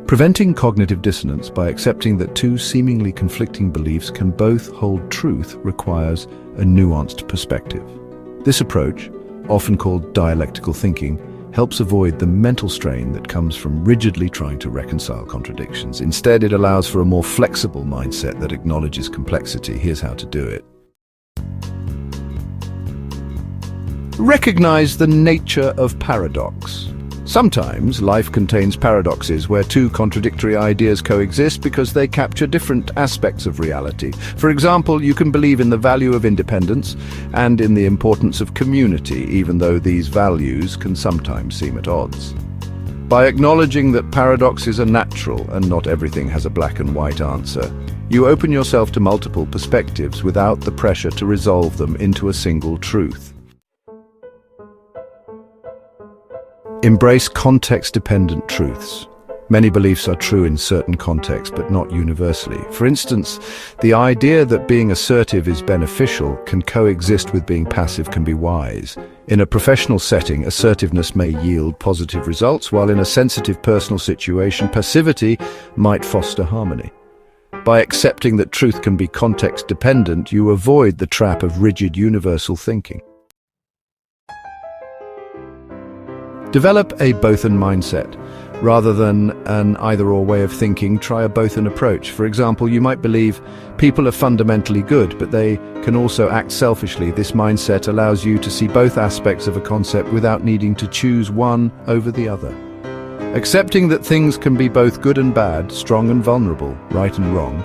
Preventing cognitive dissonance by accepting that two seemingly conflicting beliefs can both hold truth requires a nuanced perspective. This approach, often called dialectical thinking, helps avoid the mental strain that comes from rigidly trying to reconcile contradictions. Instead, it allows for a more flexible mindset that acknowledges complexity. Here's how to do it. Recognize the nature of paradox. Sometimes life contains paradoxes where two contradictory ideas coexist because they capture different aspects of reality. For example, you can believe in the value of independence and in the importance of community, even though these values can sometimes seem at odds. By acknowledging that paradoxes are natural and not everything has a black and white answer, you open yourself to multiple perspectives without the pressure to resolve them into a single truth. Embrace context-dependent truths. Many beliefs are true in certain contexts, but not universally. For instance, the idea that being assertive is beneficial can coexist with being passive can be wise. In a professional setting, assertiveness may yield positive results, while in a sensitive personal situation, passivity might foster harmony. By accepting that truth can be context-dependent, you avoid the trap of rigid universal thinking. Develop a both-and mindset. Rather than an either-or way of thinking, try a both-and approach. For example, you might believe people are fundamentally good, but they can also act selfishly. This mindset allows you to see both aspects of a concept without needing to choose one over the other. Accepting that things can be both good and bad, strong and vulnerable, right and wrong,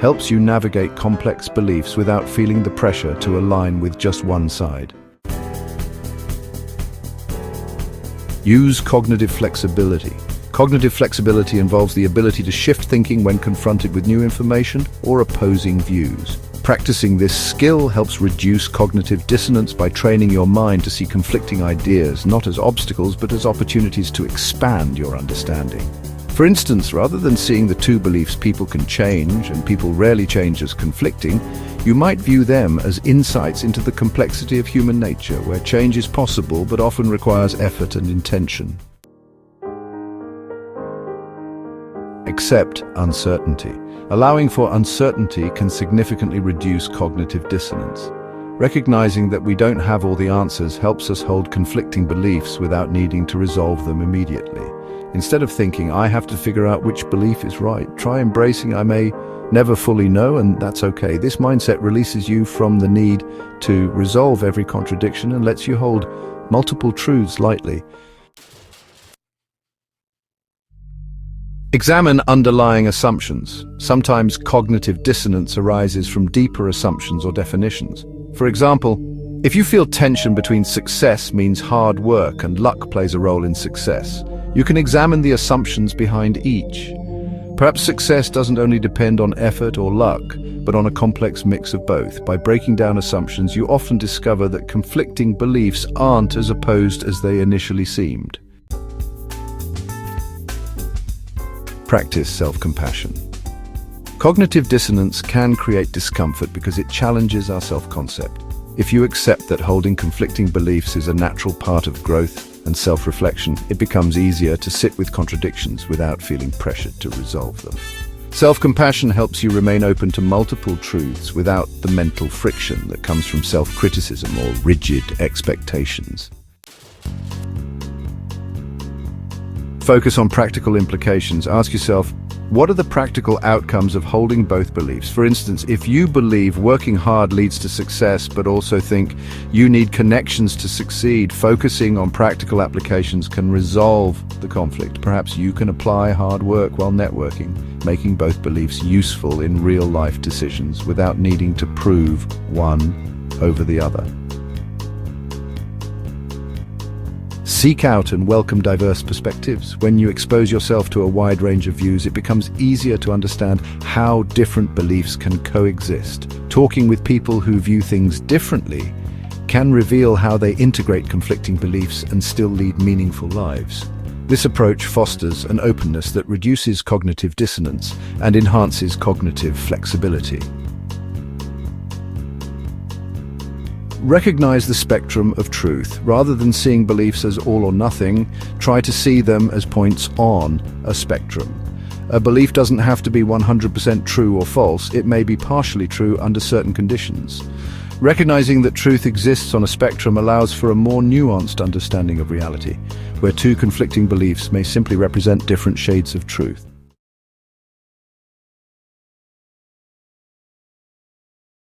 helps you navigate complex beliefs without feeling the pressure to align with just one side. Use cognitive flexibility. Cognitive flexibility involves the ability to shift thinking when confronted with new information or opposing views. Practicing this skill helps reduce cognitive dissonance by training your mind to see conflicting ideas not as obstacles but as opportunities to expand your understanding. For instance, rather than seeing the two beliefs people can change and people rarely change as conflicting, you might view them as insights into the complexity of human nature, where change is possible but often requires effort and intention. Accept uncertainty. Allowing for uncertainty can significantly reduce cognitive dissonance. Recognizing that we don't have all the answers helps us hold conflicting beliefs without needing to resolve them immediately. Instead of thinking, I have to figure out which belief is right, try embracing I may never fully know, and that's okay. This mindset releases you from the need to resolve every contradiction and lets you hold multiple truths lightly. Examine underlying assumptions. Sometimes cognitive dissonance arises from deeper assumptions or definitions. For example, if you feel tension between success means hard work and luck plays a role in success, you can examine the assumptions behind each. Perhaps success doesn't only depend on effort or luck, but on a complex mix of both. By breaking down assumptions, you often discover that conflicting beliefs aren't as opposed as they initially seemed. Practice self-compassion. Cognitive dissonance can create discomfort because it challenges our self-concept. If you accept that holding conflicting beliefs is a natural part of growth and self-reflection, it becomes easier to sit with contradictions without feeling pressured to resolve them. Self-compassion helps you remain open to multiple truths without the mental friction that comes from self-criticism or rigid expectations. Focus on practical implications. Ask yourself, what are the practical outcomes of holding both beliefs? For instance, if you believe working hard leads to success, but also think you need connections to succeed, focusing on practical applications can resolve the conflict. Perhaps you can apply hard work while networking, making both beliefs useful in real-life decisions without needing to prove one over the other. Seek out and welcome diverse perspectives. When you expose yourself to a wide range of views, it becomes easier to understand how different beliefs can coexist. Talking with people who view things differently can reveal how they integrate conflicting beliefs and still lead meaningful lives. This approach fosters an openness that reduces cognitive dissonance and enhances cognitive flexibility. Recognize the spectrum of truth. Rather than seeing beliefs as all or nothing, try to see them as points on a spectrum. A belief doesn't have to be 100% true or false, it may be partially true under certain conditions. Recognizing that truth exists on a spectrum allows for a more nuanced understanding of reality, where two conflicting beliefs may simply represent different shades of truth.